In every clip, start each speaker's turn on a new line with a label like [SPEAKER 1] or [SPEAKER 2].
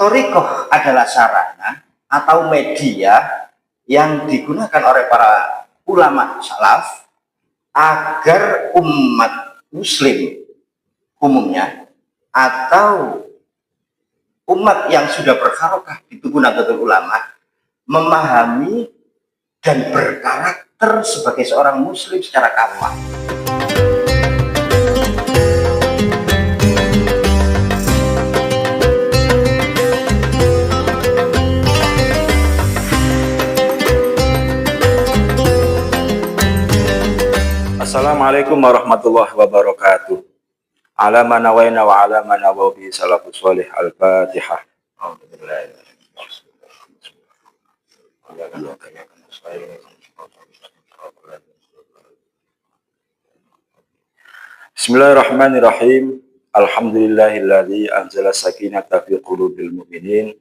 [SPEAKER 1] Thariqah adalah sarana atau media yang digunakan oleh para ulama salaf agar umat muslim umumnya atau umat yang sudah berharokah di tubuh Nahdlatul Ulama memahami dan berkarakter sebagai seorang muslim secara kafah.
[SPEAKER 2] Assalamualaikum warahmatullahi wabarakatuh. Ala man nawaina wa ala man nawaw bi salafus salih. Al-Fatihah. Bismillahirrahmanirrahim. Alhamdulillahilladzi anzala sakinata fi qulubil mu'minin.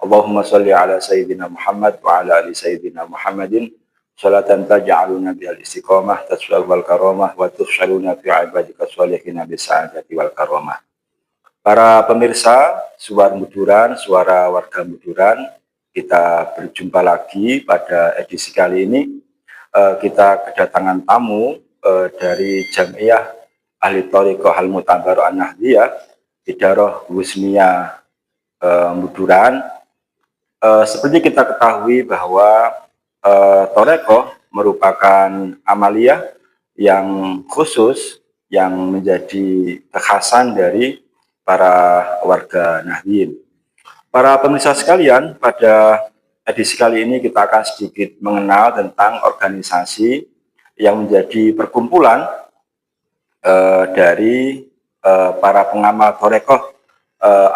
[SPEAKER 2] Allahumma shalli ala sayyidina Muhammad wa ala ali sayyidina Muhammadin. Salatan taj'aluna bihal istiqamah taswal wal karamah wa tuhsyaluna fi ibadika sholihina bisa'adati wal karamah. Para pemirsa Suara Muduran, suara warga Muduran, kita berjumpa lagi pada edisi kali ini. Kita kedatangan tamu dari Jamiah Ahli Thariqah Al-Mu'tabarah An-Nahdliyah Idarah Husniyah Muduran. Seperti kita ketahui bahwa Thariqah merupakan amaliyah yang khusus yang menjadi kekhasan dari para warga Nahdliyin. Para pemirsa sekalian, pada edisi kali ini kita akan sedikit mengenal tentang organisasi yang menjadi perkumpulan dari para pengamal Thariqah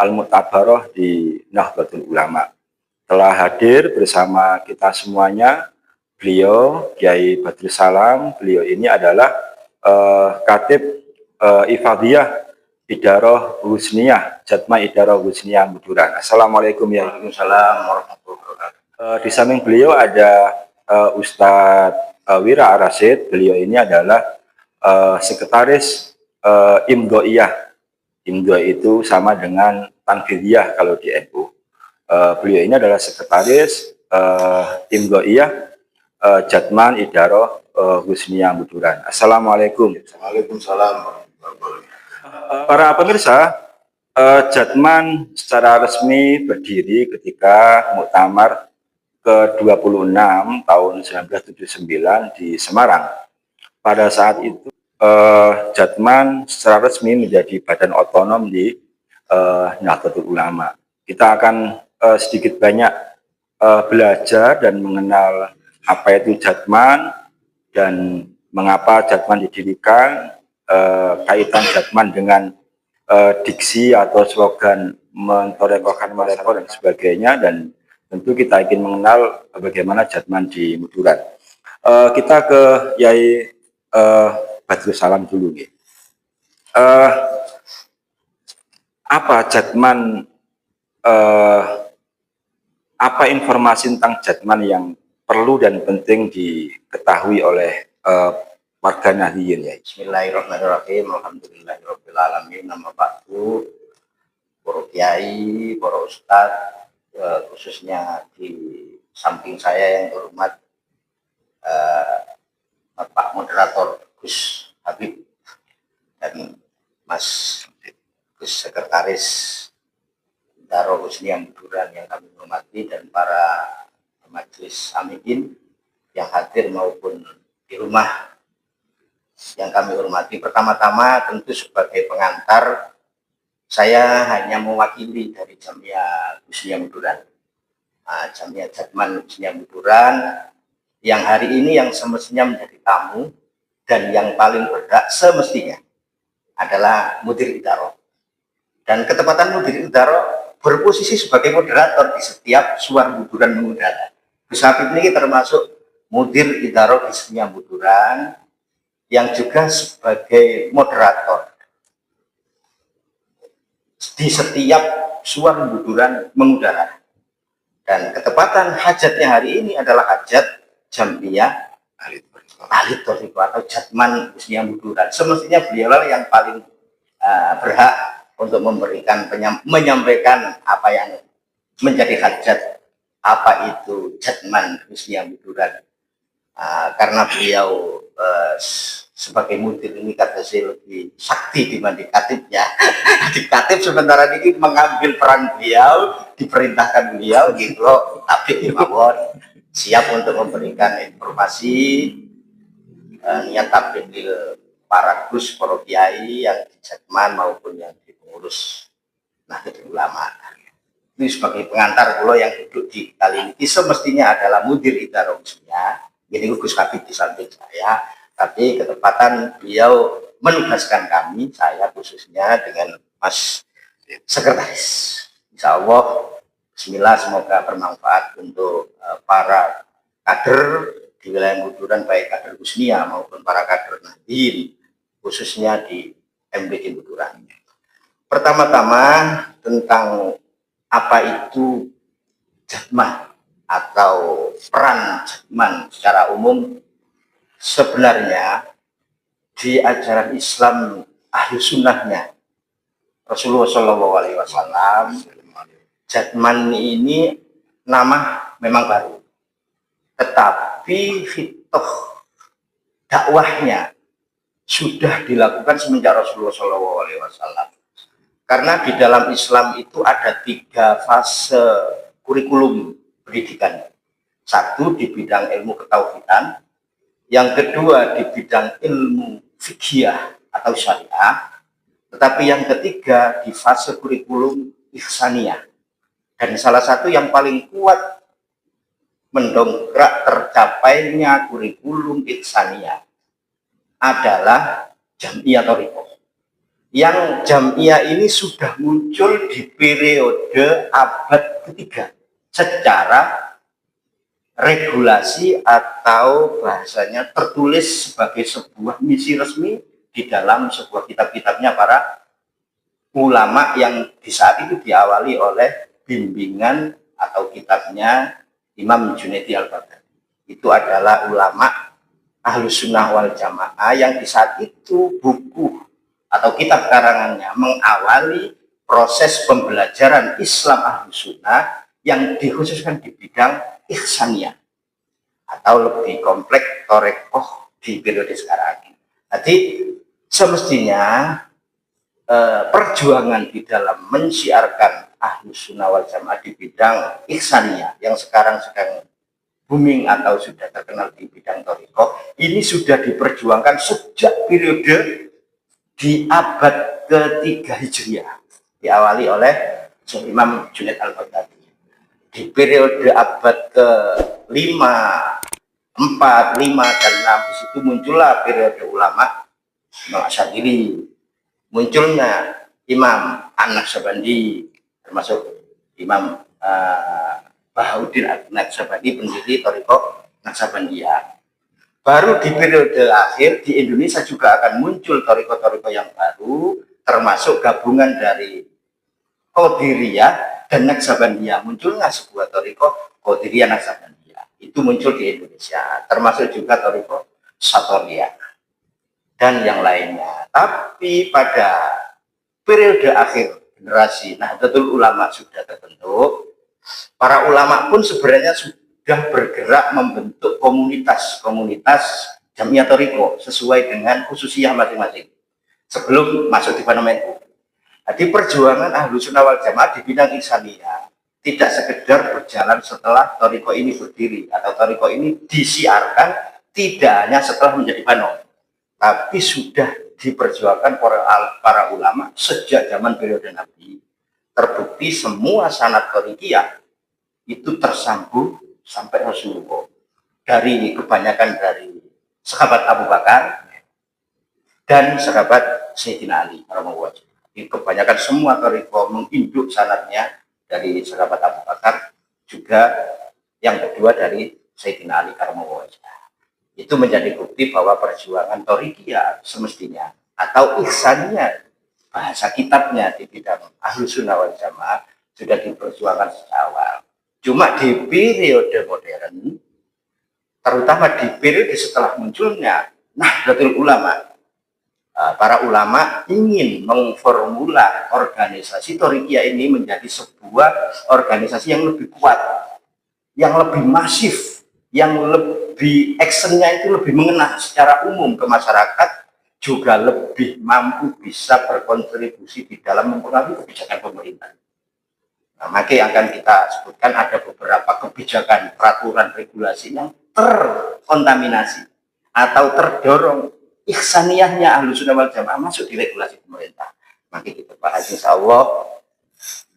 [SPEAKER 2] Al-Mu'tabarah di Nahdlatul Ulama. Telah hadir bersama kita semuanya beliau Kiai Badrus Salam. Beliau ini adalah Khatib Ifadiyah Idarah Husniyah Jatma Idarah Husniyah Muduran. Assalamualaikum ya.
[SPEAKER 1] Waalaikumsalam warahmatullahi wabarakatuh.
[SPEAKER 2] Di samping beliau ada Ustadz Wira Ar-Rasyid. Beliau ini adalah sekretaris Imdoiyah. Imdoiyah itu sama dengan Tanfidiyah kalau di NU. Beliau ini adalah sekretaris Imdoiyah Jatman Idarah Husniyah Muduran. Assalamualaikum.
[SPEAKER 1] Waalaikumsalam.
[SPEAKER 2] Para pemirsa, Jatman secara resmi berdiri ketika Muktamar ke-26 tahun 1979 di Semarang. Pada saat itu Jatman secara resmi menjadi badan otonom di Nahdlatul Ulama. Kita akan sedikit banyak belajar dan mengenal apa itu Jatman dan mengapa Jatman didirikan, kaitan Jatman dengan diksi atau slogan mentorekohkan mereka dan sebagainya, dan tentu kita ingin mengenal bagaimana Jatman di Muduran. Kita ke Yai Badrus Salam dulu. Apa Jatman? Apa informasi tentang Jatman yang perlu dan penting diketahui oleh warga Nahdliyin ya?
[SPEAKER 1] Bismillahirrahmanirrahim. Alhamdulillahirabbil alamin. Nama ba'du, para kiai, para ustadz, khususnya di samping saya yang terhormat Bapak Moderator Gus Habib dan Mas Gus Sekretaris Idarah Husniyah Muduran yang kami hormati, dan para majelis amiin yang hadir maupun di rumah yang kami hormati. Pertama-tama tentu sebagai pengantar, saya hanya mewakili dari Jamiah Husniyah Muduran, Jamiah Jatman Husniyah Muduran, yang hari ini yang semestinya menjadi tamu dan yang paling berhak semestinya adalah Mudir Idarah. Dan ketepatan Mudir Idarah berposisi sebagai moderator di setiap Suara Muduran mengudara. Gus Habib ini termasuk Mudir Idarah Husniyah Muduran yang juga sebagai moderator di setiap Suara Muduran mengudara. Dan ketepatan hajatnya hari ini adalah hajat Jamiah Ahli Thariqah atau Jatman Husniyah Muduran. Semestinya beliau yang paling berhak untuk menyampaikan apa yang menjadi hajat apa itu Jatman Husni Ambuduran. Karena beliau sebagai mudir ini kata saya lebih sakti dibanding katibnya. Katib sementara ini mengambil peran beliau, diperintahkan beliau gitu loh, tapi mawon siap untuk memberikan informasi niat tabligh para gus, para kiai yang di Jatman maupun yang di pengurus Nahdlatul Ulama. Ini sebagai pengantar pulau yang duduk di kali ini semestinya adalah mudir idarah usia. Jadi Gus Kabid di samping saya, tapi ketepatan beliau menugaskan kami, saya khususnya dengan Mas Sekretaris. Insya Allah, Bismillah, semoga bermanfaat untuk para kader di wilayah Buduran, baik kader Husnia maupun para kader Nahdien, khususnya di MBK Buduran. Pertama-tama tentang apa itu Jatmah atau peran Jatman secara umum. Sebenarnya di ajaran Islam ahli sunnahnya Rasulullah SAW, Jatman ini nama memang baru, tetapi fitoh dakwahnya sudah dilakukan semenjak Rasulullah SAW. Karena di dalam Islam itu ada 3 fase kurikulum pendidikan. Satu di bidang ilmu ketauhidan, yang kedua di bidang ilmu fikih atau syariah, tetapi yang ketiga di fase kurikulum ihsaniyah. Dan salah satu yang paling kuat mendongkrak tercapainya kurikulum ihsaniyah adalah Jam'iyah Thariqah. Yang Jam'iyah ini sudah muncul di periode abad ketiga secara regulasi atau bahasanya tertulis sebagai sebuah misi resmi di dalam sebuah kitab-kitabnya para ulama yang di saat itu diawali oleh bimbingan atau kitabnya Imam Junaidi Al-Baghdadi. Itu adalah ulama Ahlus Sunnah wal Jamaah yang di saat itu buku atau kitab karangannya mengawali proses pembelajaran Islam Ahlus Sunnah yang dikhususkan di bidang ihsaniyah atau lebih kompleks Thariqah di periode sekarang. Jadi semestinya perjuangan di dalam mensiarkan Ahlus Sunnah wal Jamaah di bidang ihsaniyah yang sekarang sedang booming atau sudah terkenal di bidang Thariqah ini sudah diperjuangkan sejak periode di abad ketiga Hijriah, diawali oleh Imam Junaid Al-Baghdadi. Di periode abad ke-5, 4, 5, dan 6 di situ muncullah periode ulama Imam Asy'ari, munculnya Imam An-Naqsyabandi, termasuk Imam Bahauddin An-Naqsyabandi, pendiri Thariqah Naqsyabandiyah. Baru di periode akhir di Indonesia juga akan muncul thariqah-thariqah yang baru, termasuk gabungan dari Qadiriyah dan Naqsyabandiyah. Munculnya sebuah thariqah Qadiriyah Naqsyabandiyah. Itu muncul di Indonesia, termasuk juga thariqah Satoriyah dan yang lainnya. Tapi pada periode akhir generasi Nahdlatul Ulama sudah terbentuk, para ulama pun sebenarnya sudah bergerak membentuk komunitas Jam'iyah Thariqah sesuai dengan khususiyah masing-masing sebelum masuk di Parlemen. Jadi perjuangan Ahlus Sunnah wal Jamaah di bidang ihsaniyah tidak sekedar berjalan setelah Thariqah ini berdiri atau Thariqah ini disiarkan tidak hanya setelah menjadi panon, tapi sudah diperjuangkan para ulama sejak zaman periode Nabi. Terbukti semua sanad Thariqiyah itu tersambung sampai Rasulullah, dari kebanyakan dari sahabat Abu Bakar dan sahabat Sayyidina Ali radhiyallahu anhu. Kebanyakan semua thariqah menginduk sanadnya dari sahabat Abu Bakar, juga yang kedua dari Sayyidina Ali radhiyallahu anhu. Itu menjadi bukti bahwa perjuangan thariqiyah semestinya atau ihsaniyah, bahasa kitabnya di bidang Ahlus Sunnah wal Jamaah, sudah diperjuangkan sejak awal. Cuma di periode modern, terutama di periode setelah munculnya Nahdlatul Ulama, para ulama ingin mengformula organisasi Thorikia ini menjadi sebuah organisasi yang lebih kuat, yang lebih masif, yang lebih actionnya itu lebih mengena secara umum ke masyarakat, juga lebih mampu bisa berkontribusi di dalam mempengaruhi kebijakan pemerintah. Nah, maka yang akan kita sebutkan ada beberapa kebijakan, peraturan, regulasi yang terkontaminasi atau terdorong ihsaniyahnya Ahlussunnah wal Jamaah masuk di regulasi pemerintah. Maka kita bahas, insya Allah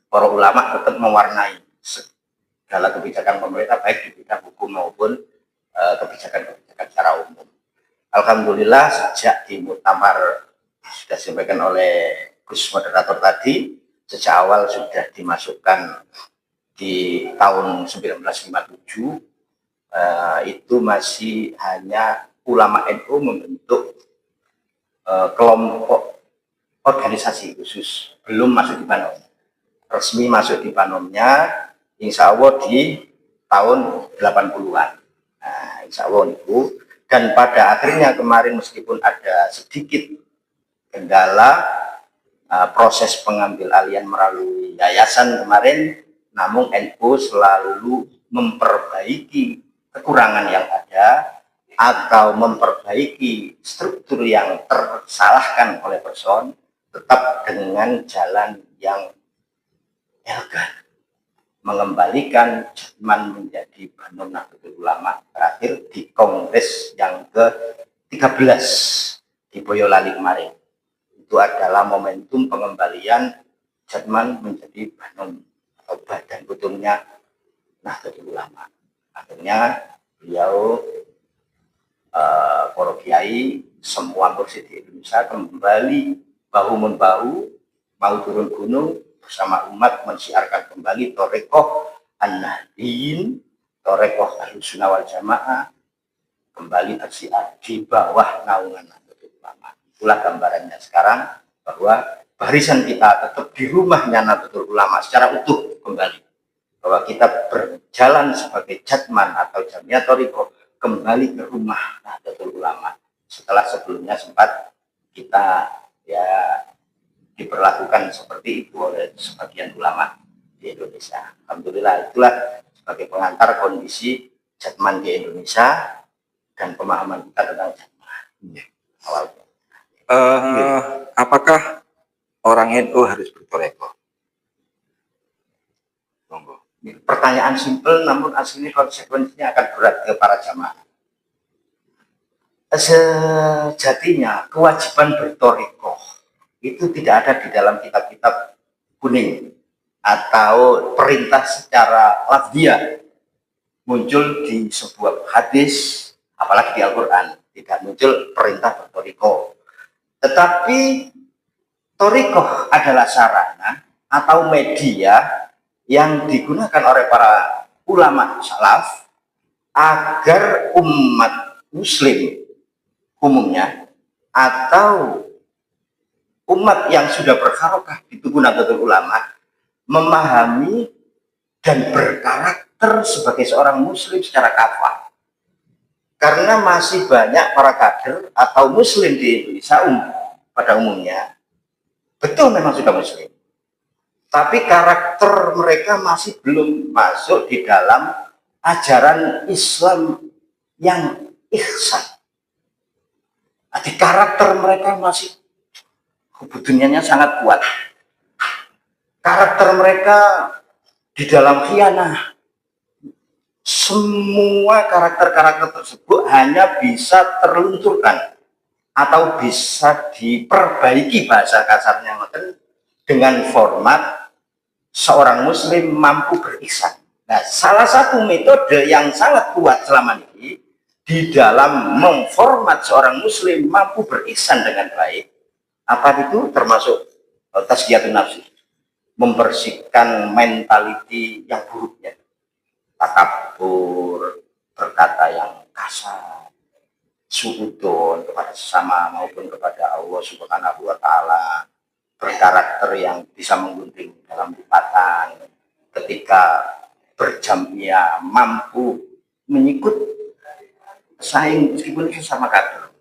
[SPEAKER 1] para ulama tetap mewarnai segala kebijakan pemerintah baik di bidang hukum maupun kebijakan-kebijakan secara umum. Alhamdulillah sejak di muktamar sudah disampaikan oleh Gus Moderator tadi, sejak awal sudah dimasukkan di tahun 1957, itu masih hanya ulama NU membentuk kelompok organisasi khusus, belum masuk di Panom. Resmi masuk di Panomnya insya Allah di tahun 80-an. Nah, insya Allah itu. Dan pada akhirnya kemarin meskipun ada sedikit kendala proses pengambil alihan melalui yayasan kemarin, namun NU selalu memperbaiki kekurangan yang ada atau memperbaiki struktur yang tersalahkan oleh person, tetap dengan jalan yang elegan, mengembalikan Jerman menjadi Banun Nahdlatul Ulama terakhir di kongres yang ke-13 di Boyolali kemarin. Itu adalah momentum pengembalian Jerman menjadi Banun atau badan utuhnya Nahdlatul Ulama. Akhirnya beliau para kiai semua mursyid di Indonesia kembali bahu-membahu mau turun gunung bersama umat mensiarkan kembali Thorikoh An-Nahdliyin, Thorikoh Ahlussunnah wal Jamaah kembali tersiar di bawah naungan Nahdlatul Ulama. Itulah gambarannya sekarang, bahwa barisan kita tetap di rumahnya Nahdlatul Ulama secara utuh kembali, bahwa kita berjalan sebagai jatman atau jamiah Thorikoh kembali ke rumah Nahdlatul Ulama setelah sebelumnya sempat kita diperlakukan seperti itu oleh sebagian ulama di Indonesia. Alhamdulillah, itulah sebagai pengantar kondisi jatman di Indonesia dan pemahaman kita tentang jatman.
[SPEAKER 2] Apakah orang NU harus bertoreko?
[SPEAKER 1] Pertanyaan simpel, namun aslinya konsekuensinya akan berat ke para jamaah. Sejatinya kewajiban bertorikoh itu tidak ada di dalam kitab-kitab kuning atau perintah secara lafziah muncul di sebuah hadis, apalagi di Al-Quran tidak muncul perintah bertorikoh. Tetapi torikoh adalah sarana atau media yang digunakan oleh para ulama salaf agar umat muslim umumnya atau umat yang sudah berharokah di tubuh Nahdlatul Ulama memahami dan berkarakter sebagai seorang muslim secara kafah. Karena masih banyak para kader atau muslim di Indonesia pada umumnya betul memang sudah muslim, tapi karakter mereka masih belum masuk di dalam ajaran Islam yang ihsan. Jadi karakter mereka masih dunianya sangat kuat. Karakter mereka di dalam khianah. Semua karakter-karakter tersebut hanya bisa terlunturkan atau bisa diperbaiki bahasa kasarnya dengan format seorang muslim mampu berihsan. Nah, salah satu metode yang sangat kuat selama ini di dalam memformat seorang muslim mampu berihsan dengan baik, apa itu? Termasuk tazkiyatun nafsi, membersihkan mentality yang buruknya, takabur, berkata yang kasar, suudon kepada sesama maupun kepada Allah Subhanahu wa Ta'ala, berkarakter yang bisa menggunting dalam lipatan, ketika berjamiah mampu menyikut saing meskipun itu sama kader.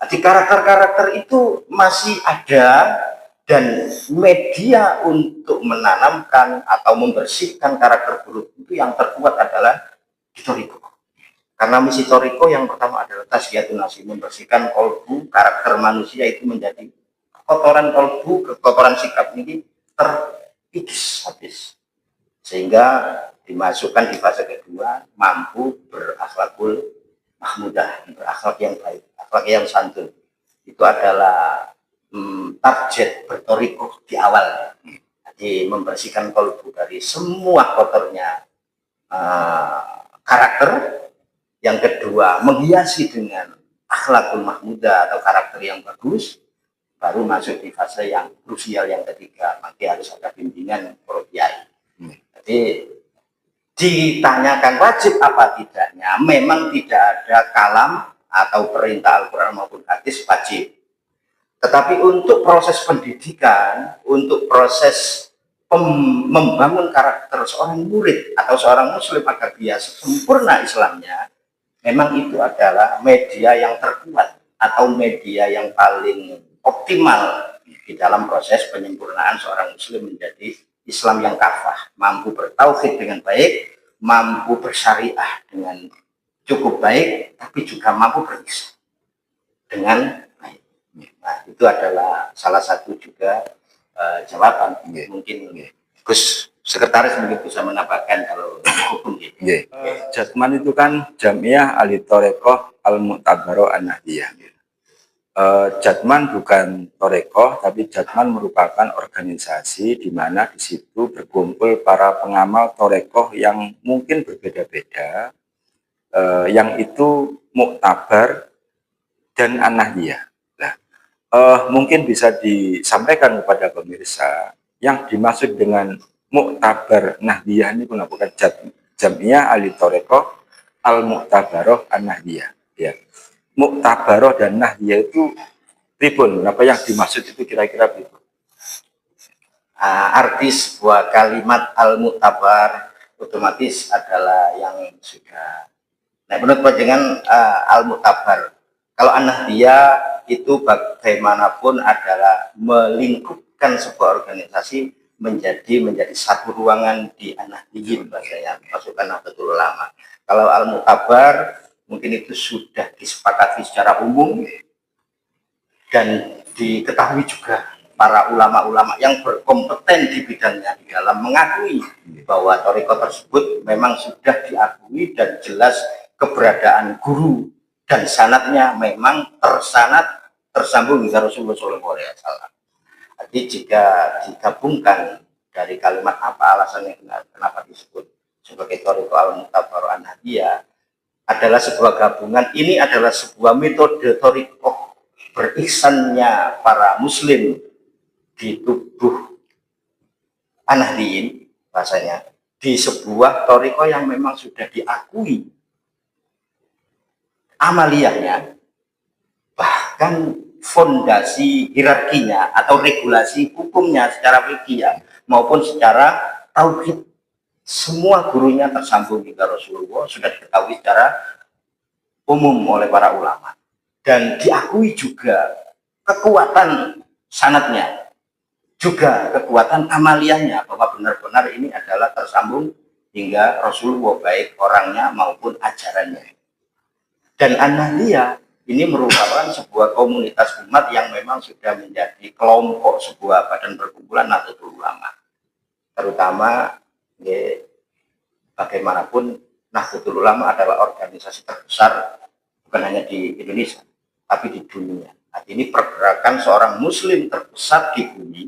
[SPEAKER 1] Jadi karakter-karakter itu masih ada, dan media untuk menanamkan atau membersihkan karakter buruk itu yang terkuat adalah di Toriko. Karena misi Toriko yang pertama adalah tasfiyatun nafsi, membersihkan kolbu, karakter manusia itu menjadi kotoran kolbu, kotoran sikap ini terikis habis, sehingga dimasukkan di fase kedua, mampu berakhlakul mahmudah, berakhlak yang baik, akhlak yang santun. Itu adalah target bertoriko di awal. Jadi membersihkan kolbu dari semua kotornya karakter. Yang kedua, menghiasi dengan akhlakul mahmudah atau karakter yang bagus. Baru masuk di fase yang krusial yang ketiga, maka harus ada bimbingan para kiai. Jadi ditanyakan wajib apa tidaknya, memang tidak ada kalam atau perintah Al-Quran maupun hadis wajib. Tetapi untuk proses pendidikan, untuk proses membangun karakter seorang murid atau seorang muslim agar dia sempurna Islamnya, memang itu adalah media yang terkuat atau media yang paling optimal di dalam proses penyempurnaan seorang muslim menjadi Islam yang kafah, mampu bertauhid dengan baik, mampu bersyariah dengan cukup baik, tapi juga mampu berislam dengan baik. Nah, itu adalah salah satu juga jawaban. Mungkin Gus Sekretaris mungkin bisa menambahkan kalau hukum gitu.
[SPEAKER 2] Jatman itu kan Jamiah Ahli Thorekoh Al-Mu'tabaroh An-Nahdiyah. Jatman bukan Thorekoh, tapi Jatman merupakan organisasi di mana di situ berkumpul para pengamal Thorekoh yang mungkin berbeda-beda, yang itu muktabar dan An-Nahdiyah. Nah, mungkin bisa disampaikan kepada pemirsa yang dimaksud dengan muktabar Nahdiyah ini bukan Jamiah Ahli Thorekoh Al-Mu'tabaroh An-Nahdiyah. Ya. Muktabaroh dan Nahdiyah itu pripun, apa yang dimaksud itu kira-kira pripun?
[SPEAKER 1] Arti sebuah kalimat al-mu'tabar otomatis adalah yang sudah, nah menurut panjangan al-mu'tabar. Kalau An-Nahdiyah itu bagaimanapun adalah melingkupkan sebuah organisasi menjadi satu ruangan di An-Nahdiyin, bahasanya pasukan Nahdlatul Ulama. Kalau al-mu'tabar mungkin itu sudah disepakati secara umum dan diketahui juga para ulama-ulama yang berkompeten di bidangnya di dalam mengakui bahwa thariqah tersebut memang sudah diakui dan jelas keberadaan guru dan sanadnya memang tersambung hingga Rasulullah SAW. Jadi jika digabungkan dari kalimat apa alasannya kenapa disebut sebagai thariqah al-mu'tabaroh an-nahdiyah, adalah sebuah gabungan. Ini adalah sebuah metode thariqah berihsannya para muslim di tubuh An-Nahdiyin, bahasanya di sebuah thariqah yang memang sudah diakui amaliyahnya, bahkan fondasi hierarkinya atau regulasi hukumnya secara fikih maupun secara tauhid, semua gurunya tersambung hingga Rasulullah, sudah diketahui secara umum oleh para ulama dan diakui juga kekuatan sanadnya, juga kekuatan amaliyahnya, bahwa benar-benar ini adalah tersambung hingga Rasulullah baik orangnya maupun ajarannya. Dan An-Nahdiyah ini merupakan sebuah komunitas umat yang memang sudah menjadi kelompok, sebuah badan perkumpulan Nahdlatul Ulama. Terutama bagaimanapun Nahdlatul Ulama adalah organisasi terbesar bukan hanya di Indonesia tapi di dunia. Nah, ini pergerakan seorang muslim terbesar di bumi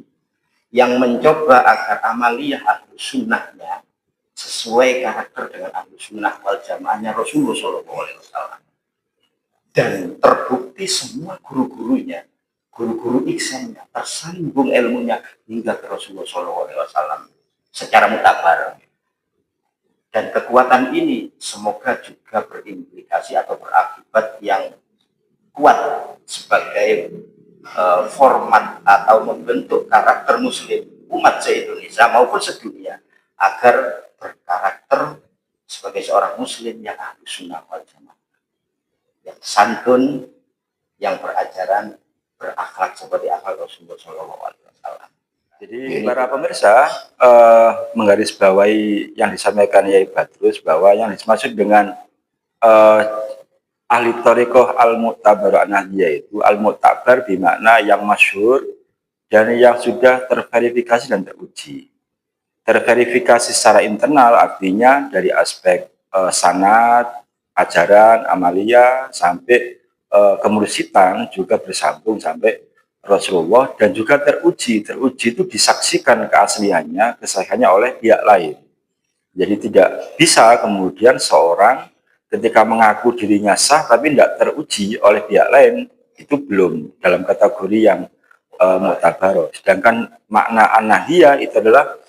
[SPEAKER 1] yang mencoba agar amaliyah ahlu sunnahnya sesuai karakter dengan ahlu sunnah wal jamaahnya Rasulullah SAW. Dan terbukti semua guru-gurunya, guru-guru iksannya tersambung ilmunya hingga ke Rasulullah SAW secara mutabar. Dan kekuatan ini semoga juga berimplikasi atau berakibat yang kuat sebagai format atau membentuk karakter muslim umat se-Indonesia maupun sedunia agar berkarakter sebagai seorang muslim yang ahlu sunnah wal jamaah, yang santun, yang berajaran berakhlak seperti akhlak Rasulullah SAW.
[SPEAKER 2] Jadi para pemirsa menggarisbawahi yang disampaikan Yai Badrus bahwa yang dimaksud dengan ahli thariqah al-mu'tabar an-nahdiyah itu al-mu'tabar bermakna yang masyhur dan yang sudah terverifikasi dan teruji. Terverifikasi secara internal artinya dari aspek sanad, ajaran, amalia sampai kemursidan juga bersambung sampai Rasulullah dan juga teruji itu disaksikan keasliannya, kesahihannya oleh pihak lain. Jadi tidak bisa kemudian seorang ketika mengaku dirinya sah tapi tidak teruji oleh pihak lain, itu belum dalam kategori yang mu'tabar. Sedangkan makna an-nahdiyah itu adalah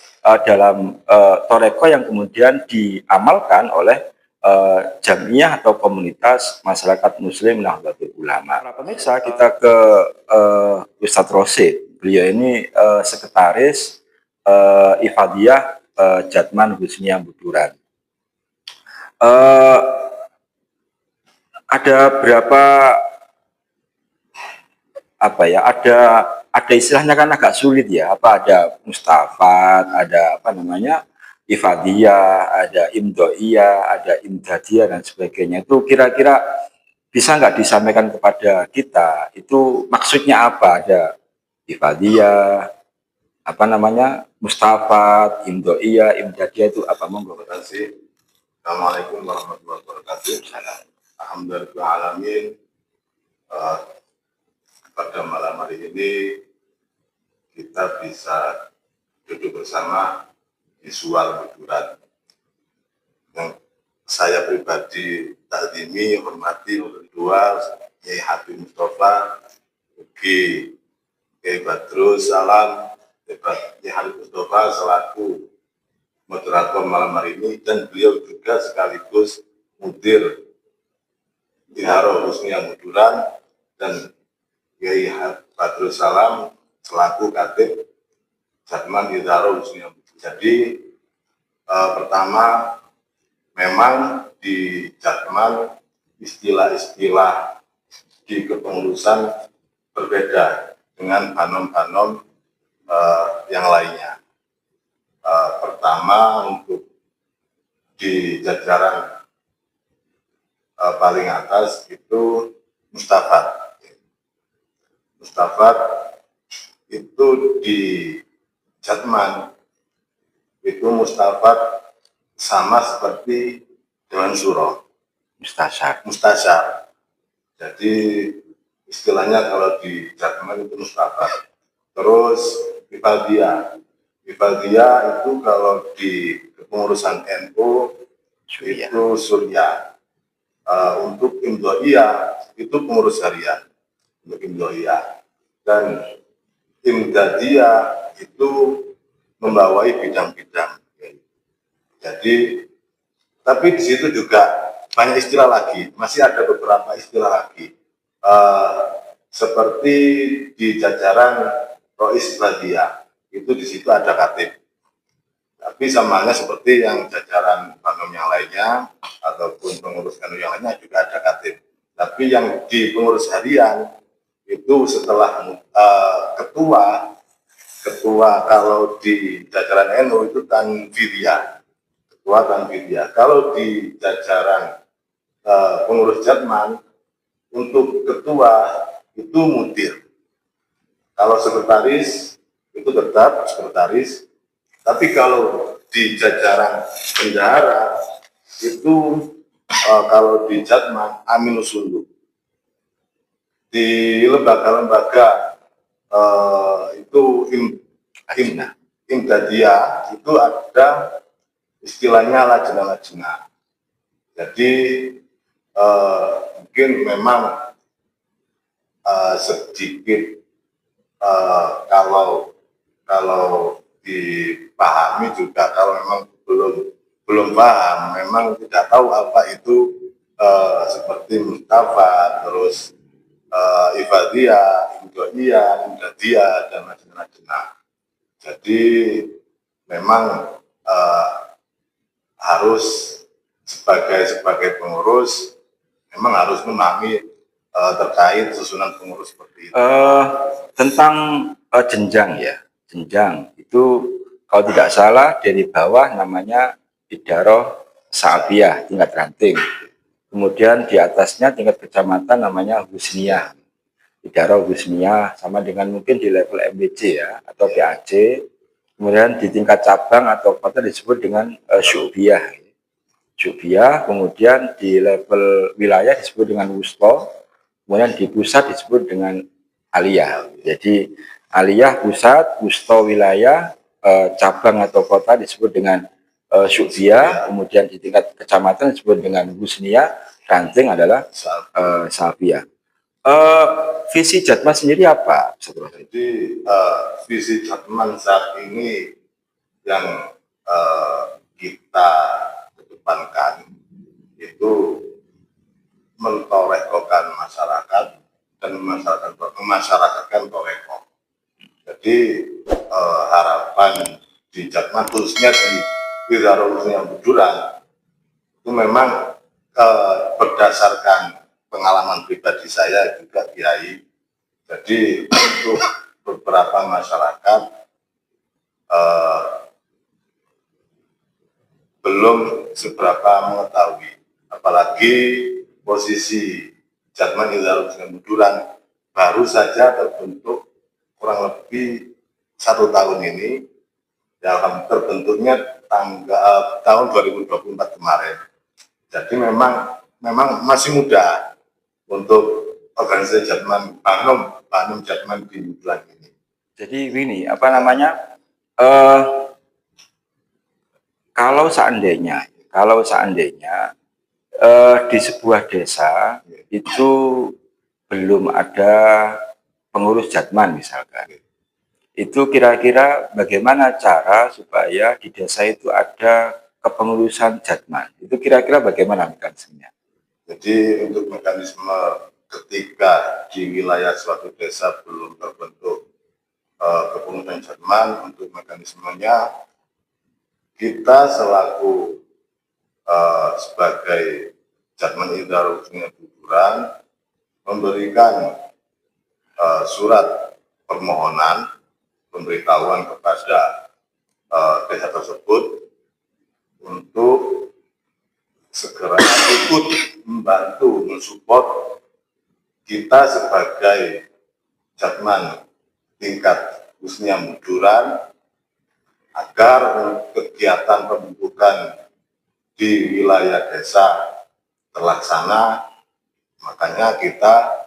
[SPEAKER 2] dalam thariqah yang kemudian diamalkan oleh jamiah atau komunitas masyarakat muslim Nahdlatul Ulama. Para pemirsa, kita ke Ustadz Rosid. Beliau ini sekretaris Ifadiyah Jatman Husniyah Buduran. Ada berapa ada istilahnya kan agak sulit ya, ada mustafat, ada ifadiyah, ada imdoiyah, ada imdadiyah dan sebagainya. Itu kira-kira bisa nggak disampaikan kepada kita itu maksudnya apa? Ada ifadiyah, mustafat, imdoiyah, imdadiyah, itu apa? Monggo.
[SPEAKER 3] Terima kasih. Assalamualaikum warahmatullahi wabarakatuh. Alhamdulillahirrahmanirrahim. Pada malam hari ini kita bisa duduk bersama di Sual Buduran. Yang saya pribadi takzimi, hormati berdua, Yai Habib Mustafa, Ugi Yai Badrus Salam, Yai Habib Mustafa selaku moderator malam hari ini, dan beliau juga sekaligus mudir Idharah Husniyah Buduran, dan Yai Badrus Salam selaku katib Jatman Idharah Husniyah Buduran. Jadi pertama, memang di Jatman istilah-istilah di kepengurusan berbeda dengan banom-banom yang lainnya. Pertama, untuk di jajaran paling atas itu mustafat. Mustafat itu di Jatman itu mustafat sama seperti Dewan Syuro, mustasyar. Jadi istilahnya kalau di Jatman itu mustafat. Terus ifadiyah itu kalau di kepengurusan NU itu surya. Untuk imdoiyah itu pengurus harian untuk imdoiyah, dan imdadiyah itu membawai bidang-bidang. Jadi, tapi di situ juga banyak istilah lagi, masih ada beberapa istilah lagi. Seperti di jajaran Rois Badiyah, itu di situ ada katib. Tapi samanya seperti yang jajaran banom yang lainnya, ataupun pengurus NU yang lainnya juga ada katib. Tapi yang di pengurus harian, itu setelah ketua kalau di jajaran NU itu Tanfidiyah, ketua Tanfidiyah. Kalau di jajaran pengurus Jatman, untuk ketua itu mudir. Kalau sekretaris itu tetap sekretaris. Tapi kalau di jajaran bendahara itu kalau di Jatman Aminus Suluk. Di lembaga-lembaga itu imdadiyah itu ada istilahnya lajna-lajna. Jadi mungkin memang sedikit kalau dipahami juga, kalau memang belum paham, memang tidak tahu apa itu seperti Mustafa, terus ifadiyah, imdoiyah, imdadiyah, dan macam-macam. Jadi memang harus sebagai pengurus memang harus memahami terkait susunan pengurus seperti itu?
[SPEAKER 2] Tentang jenjang ya, jenjang itu kalau tidak salah dari bawah namanya Idaroh Sa'abiyah tingkat ranting, kemudian di atasnya tingkat kecamatan namanya Husniyah, Idaroh Husniyah, sama dengan mungkin di level MBC ya atau PAC, kemudian di tingkat cabang atau kota disebut dengan Syu'biyah, Syu'biyah, kemudian di level wilayah disebut dengan Wusto, kemudian di pusat disebut dengan aliyah. Jadi aliyah pusat, wusto wilayah, cabang atau kota disebut dengan syu'biyah, kemudian di tingkat kecamatan disebut dengan husniyah, ranting adalah safiyah. Visi Jatman sendiri apa?
[SPEAKER 3] Jadi visi Jatman saat ini yang kita kedepankan itu mentorekokan masyarakat dan memasyarakatkan toreko. Jadi harapan di Jatman khususnya di Idaroh yang Buduran itu memang berdasarkan pengalaman pribadi saya juga Kiai. Jadi untuk beberapa masyarakat belum seberapa mengetahui, apalagi posisi Jatman Idaroh Buduran baru saja terbentuk kurang lebih 1 tahun ini, yang terbentuknya tahun 2024 kemarin. Jadi memang masih muda untuk organisasi Jatman Banum Jatman di Buduran ini.
[SPEAKER 2] Jadi ini apa namanya? Kalau seandainya di sebuah desa itu belum ada pengurus Jatman misalkan, itu kira-kira bagaimana cara supaya di desa itu ada kepengurusan Jatman? Itu kira-kira bagaimana mekanismenya?
[SPEAKER 3] Jadi untuk mekanisme ketika di wilayah suatu desa belum terbentuk kepengurusan Jatman, untuk mekanismenya kita selaku sebagai Jatman Idaroh Buduran memberikan surat permohonan pemberitahuan kepada desa tersebut untuk segera ikut membantu mensupport kita sebagai Jatman tingkat khususnya Buduran agar kegiatan pembentukan di wilayah desa terlaksana. Makanya kita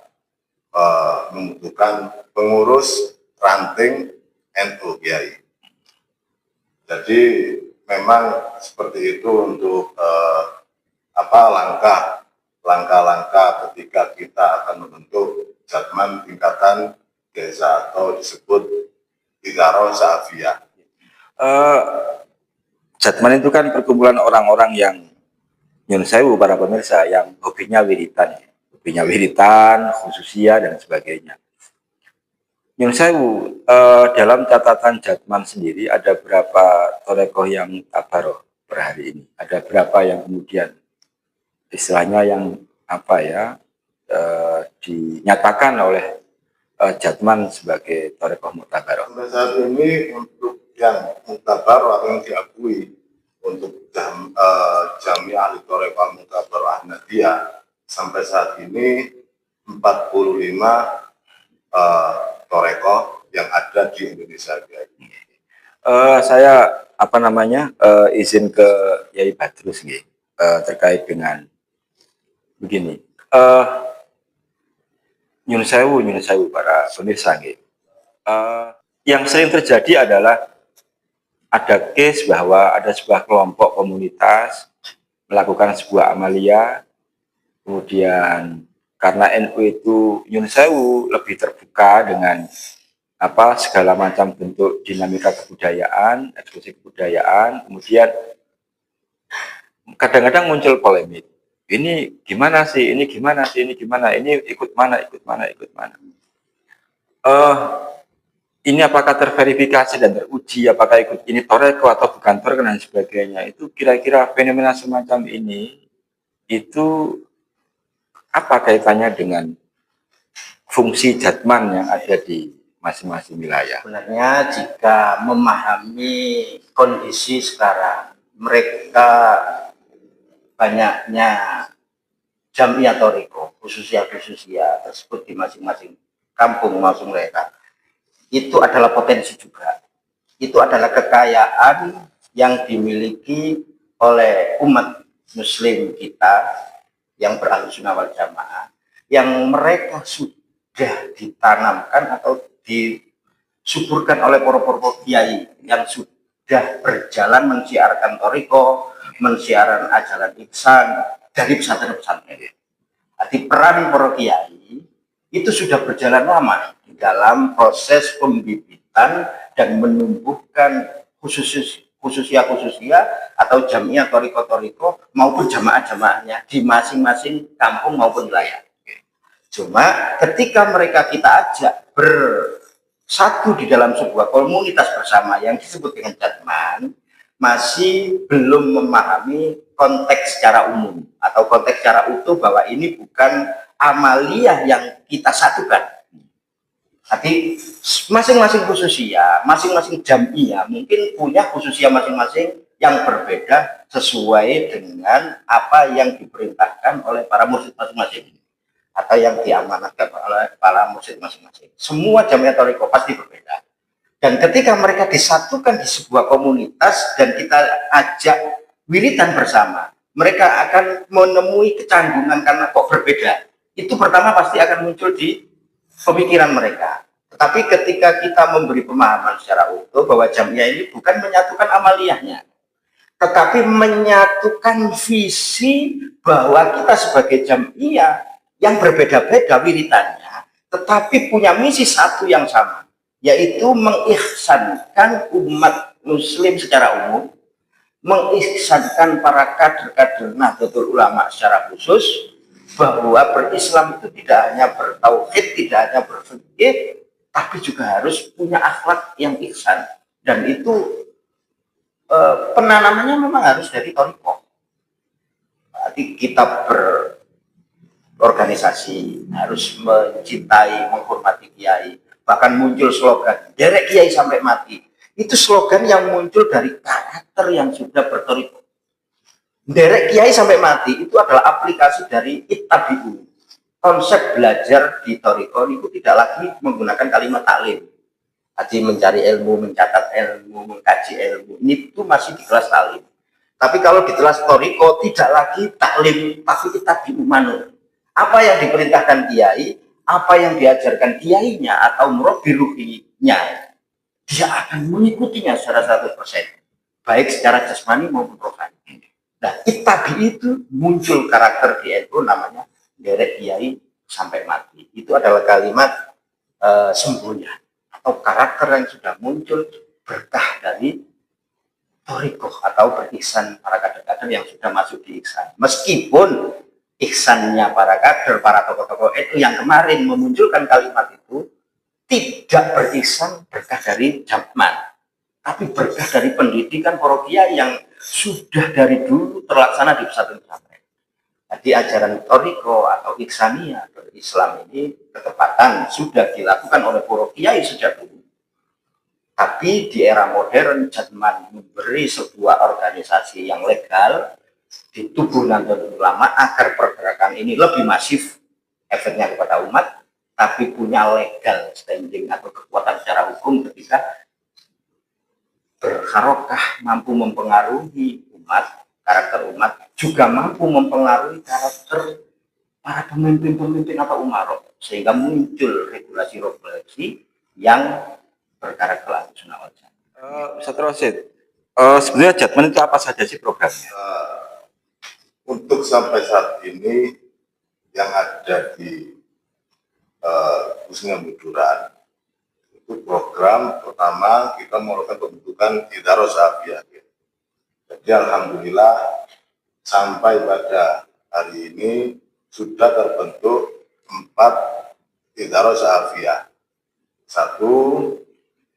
[SPEAKER 3] membutuhkan pengurus ranting NU Kiai. Jadi memang seperti itu untuk langkah-langkah ketika kita akan membentuk Jatman tingkatan desa atau disebut Idaroh Sa'abiyah.
[SPEAKER 2] Jatman itu kan perkumpulan orang-orang yang nyun sewu para pemirsa yang hobinya wiritan, khususia dan sebagainya. Nyun sewu, dalam catatan Jatman sendiri ada berapa torekoh yang tabaroh per hari ini? Ada berapa yang kemudian istilahnya yang dinyatakan oleh Jatman sebagai torekoh mutabaroh?
[SPEAKER 3] Sampai saat ini untuk yang mutabaroh atau yang diakui untuk Jami Ahli Torekoh Mutabaroh Ahmadiyah sampai saat ini 45 torekoh yang ada di Indonesia.
[SPEAKER 2] Saya izin ke Yai Badrus terkait dengan begini. Nyun sewu para pemirsa yang sering terjadi adalah ada case bahwa ada sebuah kelompok komunitas melakukan sebuah amalia, kemudian karena NU itu nyun sewu lebih terbuka dengan segala macam bentuk dinamika kebudayaan, ekspresi kebudayaan, kemudian kadang-kadang muncul polemik. Ini gimana sih? Ini gimana sih? Ini gimana? Ini ikut mana? Ini apakah terverifikasi dan teruji? Apakah ikut ini toreko atau bukan toreko dan sebagainya? Itu kira-kira fenomena semacam ini itu apa kaitannya dengan fungsi jatman yang ada di masing-masing wilayah.
[SPEAKER 1] Sebenarnya jika memahami kondisi sekarang, mereka banyaknya jamiah toriko, khususnya tersebut di masing-masing kampung maupun mereka, itu adalah potensi juga. Itu adalah kekayaan yang dimiliki oleh umat muslim kita yang berahlus-sunnah wal jamaah, yang mereka sudah ditanamkan atau disuburkan oleh para kiai yang sudah berjalan mensiarkan toriko, mensiarkan ajaran ihsan dari pesantren-pesantren. Jadi peran para kiai itu sudah berjalan lama di dalam proses pembibitan dan menumbuhkan khususia atau jamiah toriko maupun jamaah-jamaahnya di masing-masing kampung maupun wilayah. Cuma ketika mereka kita ajak bersatu di dalam sebuah komunitas bersama yang disebut dengan jatman, masih belum memahami konteks secara umum atau konteks secara utuh bahwa ini bukan amaliyah yang kita satukan. Tapi masing-masing khususia, masing-masing jamiah mungkin punya khususia masing-masing yang berbeda sesuai dengan apa yang diperintahkan oleh para mursyid masing-masing atau yang diamanatkan oleh para mursyid masing-masing. Semua jamiah toriko pasti berbeda. Dan ketika mereka disatukan di sebuah komunitas dan kita ajak wiridan bersama, mereka akan menemui kecanggungan karena kok berbeda. Itu pertama pasti akan muncul di pemikiran mereka. Tetapi ketika kita memberi pemahaman secara utuh bahwa jamiah ini bukan menyatukan amaliyahnya, tetapi menyatukan visi bahwa kita sebagai jamiah yang berbeda-beda wiridannya, tetapi punya misi satu yang sama, yaitu mengihsankan umat muslim secara umum, mengihsankan para kader-kader Nahdlatul Ulama secara khusus, bahwa berislam itu tidak hanya bertauhid, tidak hanya berfikih, tapi juga harus punya akhlak yang ihsan. Dan itu penanamannya memang harus dari toriko. Jadi kita berorganisasi harus mencintai, menghormati kiai. Bahkan muncul slogan derek kiai sampai mati. Itu slogan yang muncul dari karakter yang sudah bertoriko. Derek kiai sampai mati itu adalah aplikasi dari ittabi'u. Konsep belajar di toriko itu tidak lagi menggunakan kalimat taklim. Jadi mencari ilmu, mencatat ilmu, mengkaji ilmu, ini itu masih di kelas taklim. Tapi kalau di kelas toriko tidak lagi taklim, tapi ittabi'u manut. Apa yang diperintahkan kiai, apa yang diajarkan kiainya atau murabbi ruhinya, dia akan mengikutinya secara 100%, baik secara jasmani maupun rohani. Nah, ittabi itu muncul karakter di NU namanya derek kiai sampai mati. Itu adalah kalimat semboyan atau karakter yang sudah muncul berkah dari torikoh atau berihsan para kader-kader yang sudah masuk di ihsan. Meskipun ihsannya para kader, para tokoh-tokoh NU yang kemarin memunculkan kalimat itu tidak berihsan berkah dari jatman, tapi berkah dari pendidikan para kiai yang sudah dari dulu terlaksana di pesantren-pesantren. Jadi ajaran toriko atau ihsaniyah atau Islam ini ketepatan sudah dilakukan oleh para kiai sejak dulu. Tapi di era modern jatman memberi sebuah organisasi yang legal di tubuh Nahdlatul Ulama agar pergerakan ini lebih masif efeknya kepada umat, tapi punya legal standing atau kekuatan secara hukum ketika berharokah, mampu mempengaruhi umat, karakter umat, juga mampu mempengaruhi karakter para pemimpin-pemimpin atau umarok, sehingga muncul regulasi-regulasi yang berkarakter Ahlussunnah wal Jamaah.
[SPEAKER 2] Ustaz Rosid, sebenarnya jatman itu apa saja sih programnya?
[SPEAKER 3] Untuk sampai saat ini yang ada di khususnya Buduran, itu program pertama kita melakukan pembentukan Idaros Afiyah. Jadi alhamdulillah sampai pada hari ini sudah terbentuk 4 Idaros Afiyah. 1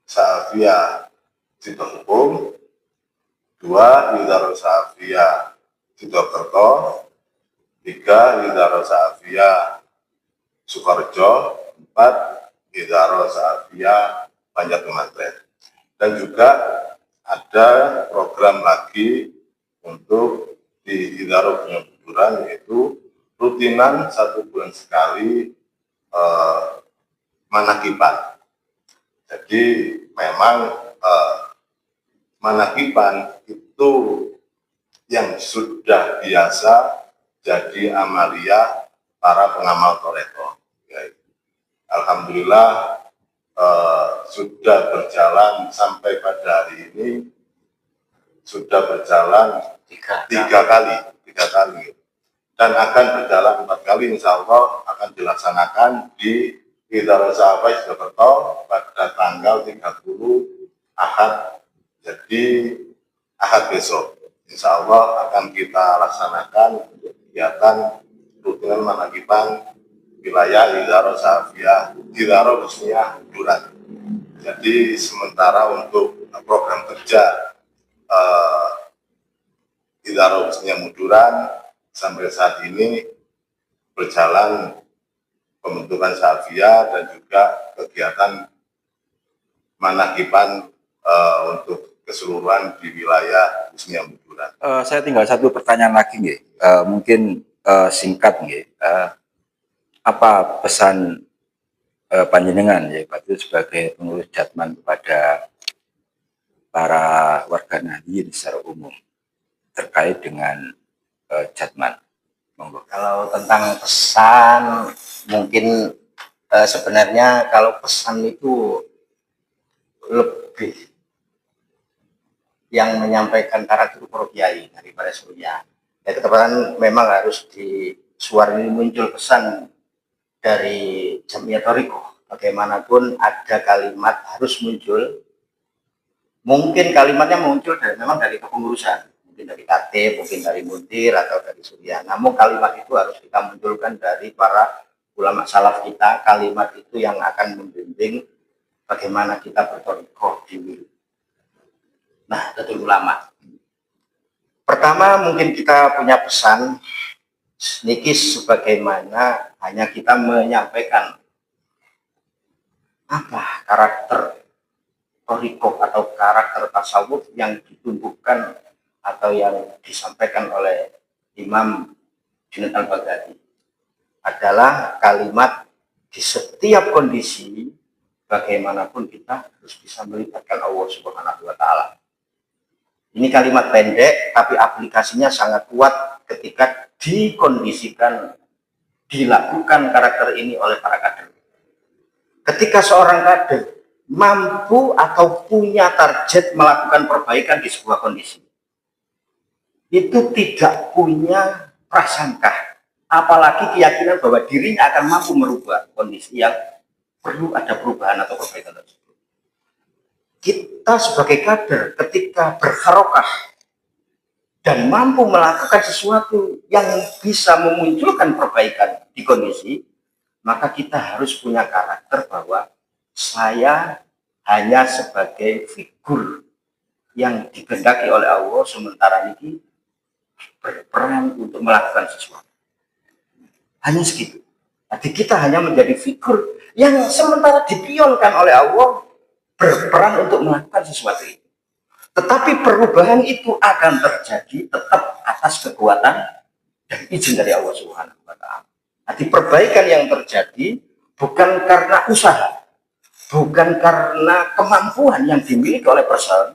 [SPEAKER 3] Sa'afiyah Sidohukum, 2 Idaros Afiyah Sidokerto, 3 Idaros Afiyah Sukorejo, tempat Idaro Sa'afiyah Banjar Kemantren. Dan juga ada program lagi untuk di Idaro Penyebuduran, yaitu rutinan 1 bulan sekali manakiban. Jadi memang manakiban itu yang sudah biasa jadi amalia para pengamal toreko. Alhamdulillah sudah berjalan sampai pada hari ini, sudah berjalan tiga kali dan akan berjalan 4 kali, insya Allah akan dilaksanakan di Idaro Sa'afiyah Sidokerto pada tanggal 30 Ahad, jadi Ahad besok. Insya Allah akan kita laksanakan kegiatan rutinan manakiban wilayah Idaro Sa'afiyah, Idaro khususnya Buduran. Jadi sementara untuk program kerja Idaro khususnya Buduran sampai saat ini berjalan pembentukan Sa'afiyah dan juga kegiatan manakiban untuk keseluruhan di wilayah khususnya Buduran.
[SPEAKER 2] Saya tinggal satu pertanyaan lagi, nggih. Mungkin singkat, nggih. Apa pesan panjenengan, ya, Pak, sebagai pengurus Jatman kepada para warga Nahdliyin secara umum terkait dengan Jatman? Monggo.
[SPEAKER 1] Kalau tentang pesan, mungkin sebenarnya kalau pesan itu lebih yang menyampaikan karakter para kiai daripada Surya. Ya, kebetulan memang harus di suara ini muncul pesan dari Jamiah Thariqah. Bagaimanapun ada kalimat harus muncul. Mungkin kalimatnya muncul memang dari kepengurusan, mungkin dari KT, mungkin dari Muntir atau dari Surya. Namun kalimat itu harus kita munculkan dari para ulama salaf kita. Kalimat itu yang akan membimbing bagaimana kita berthariqah di Nahdlatul Ulama. Pertama, mungkin kita punya pesan sedikit sebagaimana hanya kita menyampaikan apa karakter thariqah atau karakter tasawuf yang ditumbuhkan atau yang disampaikan oleh Imam Junaid Al-Baghdadi adalah kalimat di setiap kondisi bagaimanapun kita harus bisa melibatkan Allah Subhanahu wa Ta'ala. Ini kalimat pendek tapi aplikasinya sangat kuat ketika dikondisikan, dilakukan karakter ini oleh para kader. Ketika seorang kader mampu atau punya target melakukan perbaikan di sebuah kondisi, itu tidak punya prasangka, apalagi keyakinan bahwa dirinya akan mampu merubah kondisi yang perlu ada perubahan atau perbaikan tersebut. Kita sebagai kader ketika berharokah dan mampu melakukan sesuatu yang bisa memunculkan perbaikan di kondisi, maka kita harus punya karakter bahwa saya hanya sebagai figur yang dikehendaki oleh Allah, sementara ini berperan untuk melakukan sesuatu. Hanya segitu. Jadi kita hanya menjadi figur yang sementara dipionkan oleh Allah berperan untuk melakukan sesuatu itu. Tetapi perubahan itu akan terjadi tetap atas kekuatan dan izin dari Allah Subhanahu wa Ta'ala. Jadi perbaikan yang terjadi bukan karena usaha, bukan karena kemampuan yang dimiliki oleh person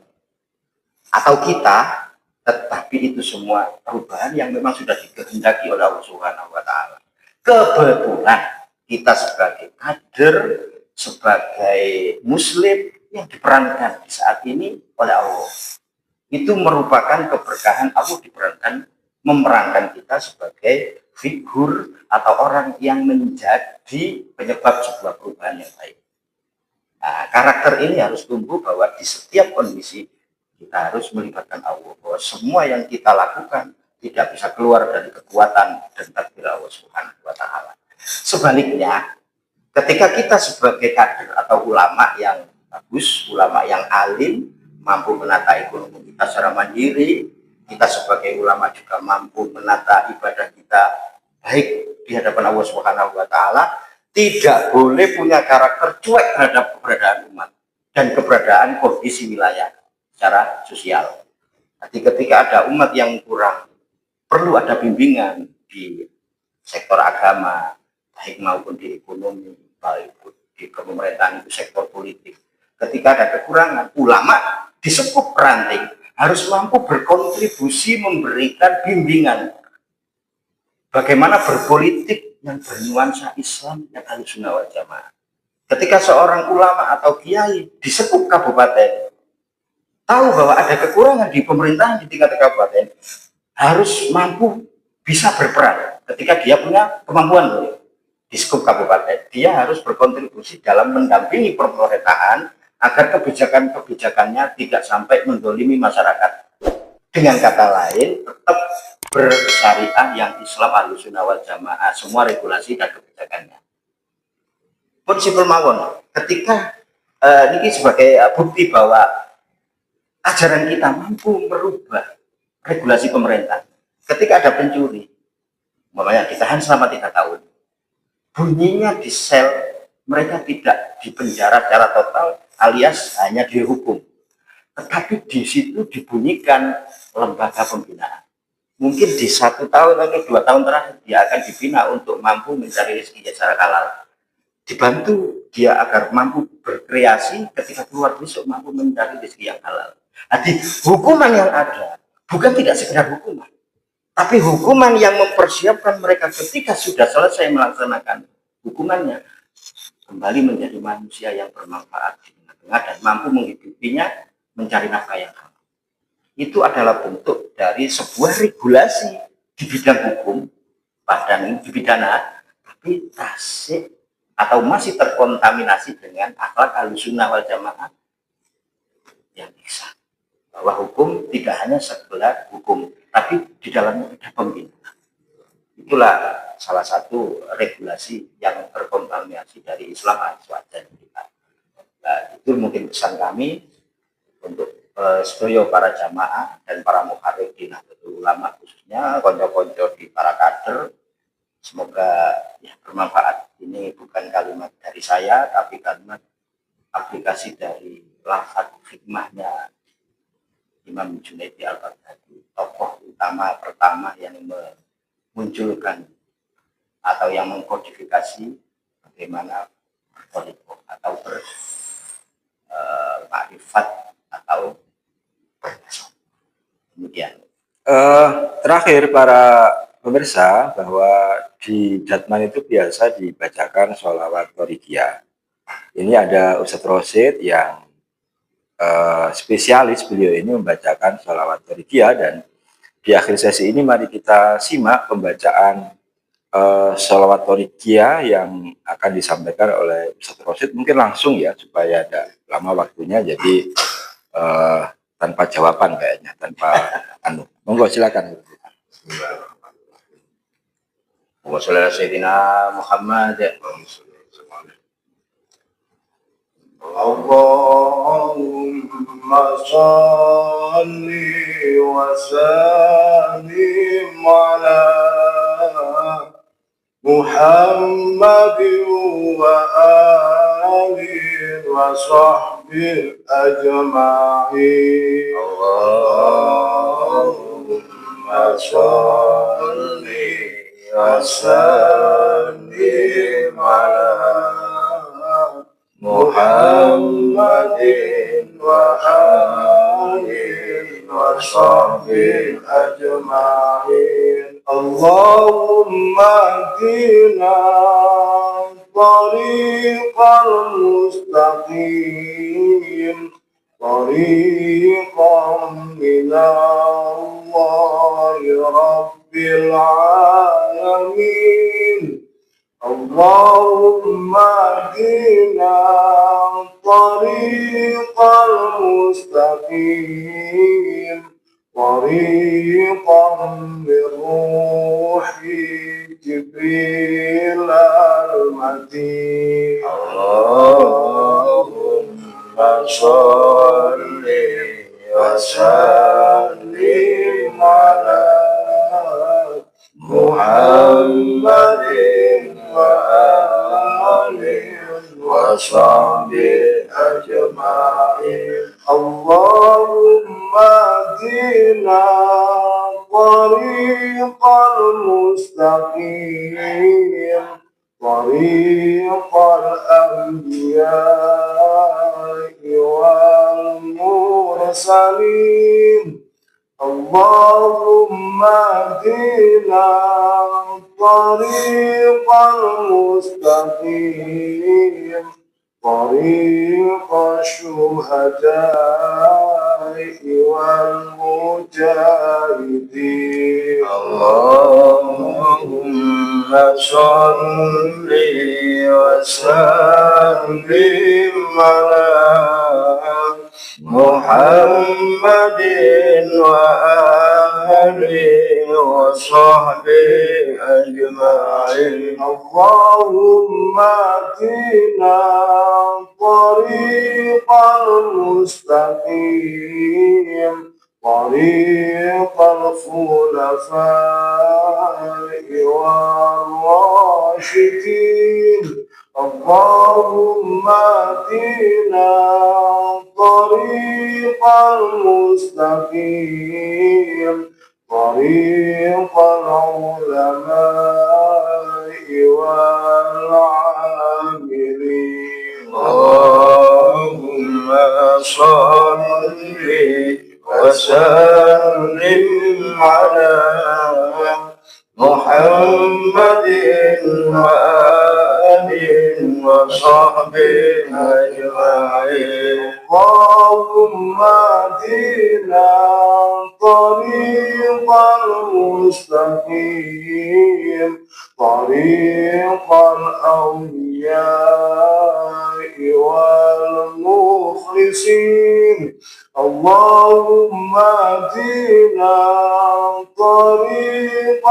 [SPEAKER 1] atau kita, tetapi itu semua perubahan yang memang sudah dikehendaki oleh Allah Subhanahu wa Ta'ala. Kebetulan kita sebagai kader, sebagai muslim yang diperankan di saat ini oleh Allah, itu merupakan keberkahan Allah diperankan, memerankan kita sebagai figur atau orang yang menjadi penyebab sebuah perubahan yang baik. Nah, karakter ini harus tumbuh bahwa di setiap kondisi kita harus melibatkan Allah, bahwa semua yang kita lakukan tidak bisa keluar dari kekuatan dan takdir Allah Subhanahu wa Ta'ala. Sebaliknya, ketika kita sebagai kader atau ulama yang bagus, ulama yang alim, mampu menata ekonomi kita secara mandiri, kita sebagai ulama juga mampu menata ibadah kita baik di hadapan Allah Subhanahu wa Ta'ala, tidak boleh punya karakter cuek terhadap keberadaan umat dan keberadaan kondisi wilayah secara sosial. Jadi ketika ada umat yang kurang, perlu ada bimbingan di sektor agama, baik maupun di ekonomi, baik di pemerintahan, itu sektor politik. Ketika ada kekurangan, ulama di sepup ranting harus mampu berkontribusi memberikan bimbingan bagaimana berpolitik yang bernuansa Islam yang Ahlussunnah wal Jamaah. Ketika seorang ulama atau kiai di sepup kabupaten tahu bahwa ada kekurangan di pemerintahan di tingkat kabupaten, harus mampu bisa berperan. Ketika dia punya kemampuan di sepup kabupaten, dia harus berkontribusi dalam mendampingi pemerintahan agar kebijakan-kebijakannya tidak sampai mendolimi masyarakat. Dengan kata lain, tetap bersyariah yang Islam Ahlussunnah wal Jamaah, semua regulasi dan kebijakannya. Prinsipal mawon, ketika ini sebagai bukti bahwa ajaran kita mampu merubah regulasi pemerintah. Ketika ada pencuri, umpamanya ditahan selama 3 tahun, bunyinya di sel, mereka tidak dipenjara secara total alias hanya dihukum, tetapi di situ dibunyikan lembaga pembinaan. Mungkin di 1 tahun atau 2 tahun terakhir dia akan dibina untuk mampu mencari rezeki secara halal. Dibantu dia agar mampu berkreasi, ketika keluar besok mampu mencari rezeki yang halal. Jadi hukuman yang ada bukan tidak sekedar hukuman, tapi hukuman yang mempersiapkan mereka ketika sudah selesai melaksanakan hukumannya kembali menjadi manusia yang bermanfaat di tengah-tengah dan mampu menghidupinya, mencari nafkah yang halal. Itu adalah bentuk dari sebuah regulasi di bidang hukum, padang di pidana, tapi tasik atau masih terkontaminasi dengan akhlak Ahlussunnah wal Jamaah yang bisa. Bahwa hukum tidak hanya sekedar hukum, tapi di dalamnya ada pembinaan. Itulah salah satu regulasi yang terkontaminasi dari Islam dan kita. Nah, itu mungkin pesan kami untuk sedoyo para jamaah dan para muharrir di Nahdlatul Ulama, khususnya konco-konco di para kader. Semoga ya, bermanfaat. Ini bukan kalimat dari saya, tapi kalimat aplikasi dari lafaz hikmahnya Imam Junaidi Al-Baghdadi, tokoh utama pertama yang memunculkan atau yang mengkodifikasi bagaimana berpolitik atau bermakrifat atau berdasar. Kemudian
[SPEAKER 2] Terakhir para pemirsa, bahwa di Jatman itu biasa dibacakan sholawat Torikiyah. Ini ada Ustadz Rosid yang spesialis, beliau ini membacakan sholawat Torikiyah, dan di akhir sesi ini mari kita simak pembacaan sholawat Torikiyah yang akan disampaikan oleh Ustadz Rosid. Mungkin langsung ya, supaya ada lama waktunya, jadi tanpa jawaban kayaknya, tanpa monggo silakan.
[SPEAKER 1] Sayyidina Muhammad.
[SPEAKER 3] Allahumma shalli wa sallim ala Muhammadin wa alihi wa sahbihi ajma'in. Allahumma shalli wa sallim ala Muhammadin wa alihi wa sahbihi ajma'in. Allahumma hdina tariqal mustaqim, tariqan minallahi rabbil alamin. Allahumma hdina tariqal mustaqim, tariqan min ruhi Jibril al-matin. Allahumma sholli wa sallim ala Muhammadin wa طريق المستقيم طريق الأنبياء والمرسلين اللهم اهدنا طريق المستقيم طريق الشهداء والمجاهدين
[SPEAKER 2] اللهم صل وسلم على محمد وآله وصحبه أجمعين
[SPEAKER 3] اللهم اهدنا طريق المستقيم طريق الخلفاء والراشدين اللهم اهدنا طريق المستقيم طريق العلماء والعاملين
[SPEAKER 2] اللهم صل وسلم على محمد وآله وصحبه أجمعين
[SPEAKER 3] اللهم اهدنا طريق المستقيم طريق الأولياء والمخلصين اللهم اهدنا طريق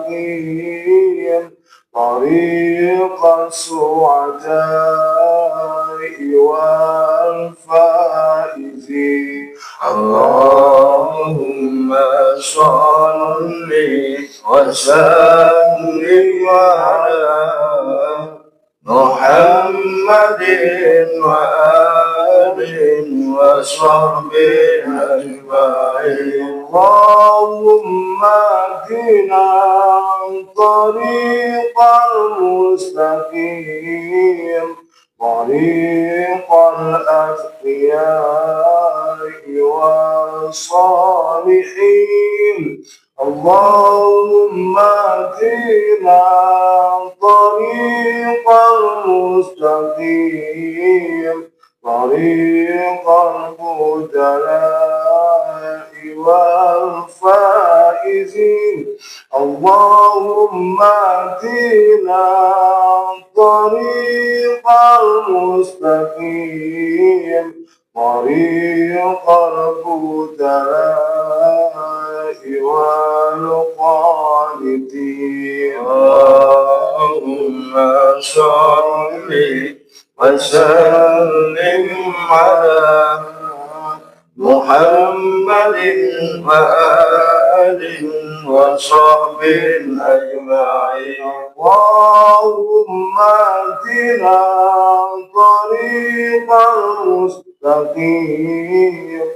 [SPEAKER 3] المستقيم طريق السعداء والفائزين
[SPEAKER 2] اللهم صل وسلم على محمد وآله وصحبه أجمعين
[SPEAKER 3] اللهم اهدنا طريق المستقيم طريق الأتقياء والصالحين اللهم اهدنا طريق المستقيم طريق البدلاء والفائزين اللهم اهدنا طريق المستقيم طريق البدلاء والقانتين
[SPEAKER 2] اللهم صل وسلم على محمد وآله وصحبه أجمعين
[SPEAKER 3] اللهم اهدنا طريق المستقيم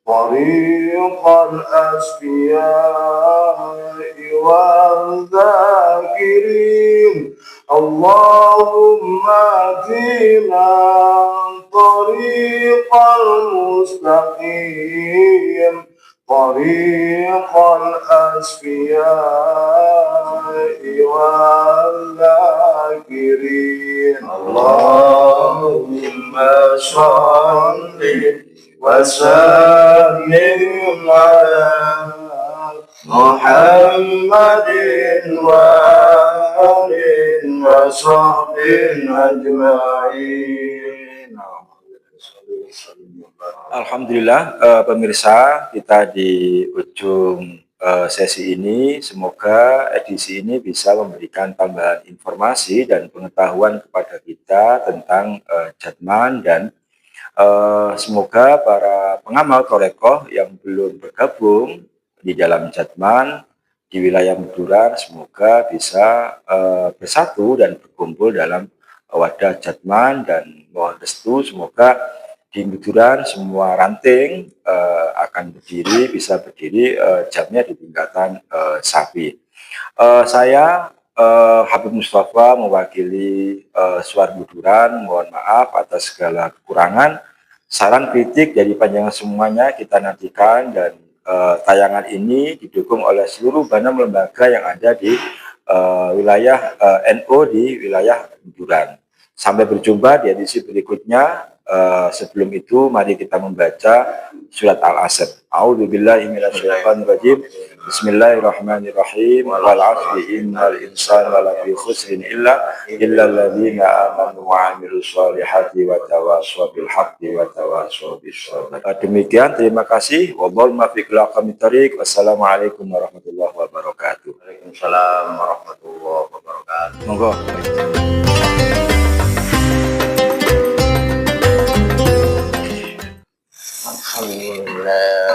[SPEAKER 3] طريق الأسفياء والذاكرين اللهم اهدنا طريق المستقيم طريق الأسفياء والذاكرين
[SPEAKER 2] اللهم صل وسلم على محمد وآله وصحبه أجمعين. Alhamdulillah, pemirsa, kita di ujung sesi ini, semoga edisi ini bisa memberikan tambahan informasi dan pengetahuan kepada kita tentang Jatman, dan semoga para pengamal Thoreqoh yang belum bergabung di dalam Jatman di wilayah Meduran semoga bisa bersatu dan berkumpul dalam wadah Jatman, dan mohon restu semoga di Buduran semua ranting akan berdiri, bisa berdiri, jamnya di tingkatan sapi. Saya Habib Mustafa mewakili Suar Buduran, mohon maaf atas segala kekurangan. Saran kritik dari panjangan semuanya kita nantikan, dan tayangan ini didukung oleh seluruh banam lembaga yang ada di wilayah NU di wilayah Buduran. Sampai berjumpa di edisi berikutnya. Sebelum itu mari kita membaca surat Al-Asr. A'udzubillahi minasyaitonirrajim. Bismillahirrahmanirrahim. Wal 'asri innal insana lafi khusrin illa alladziina aamanu wa 'amilus shalihati wa tawashaw bil haqqi wa tawashaw bis sabr. Demikian, terima kasih. Wallahul muwaffiq ila aqwamit thoriq. Wassalamualaikum warahmatullahi wabarakatuh.
[SPEAKER 1] Waalaikumsalam warahmatullahi wabarakatuh.
[SPEAKER 2] Monggo.
[SPEAKER 1] Alhamdulillah.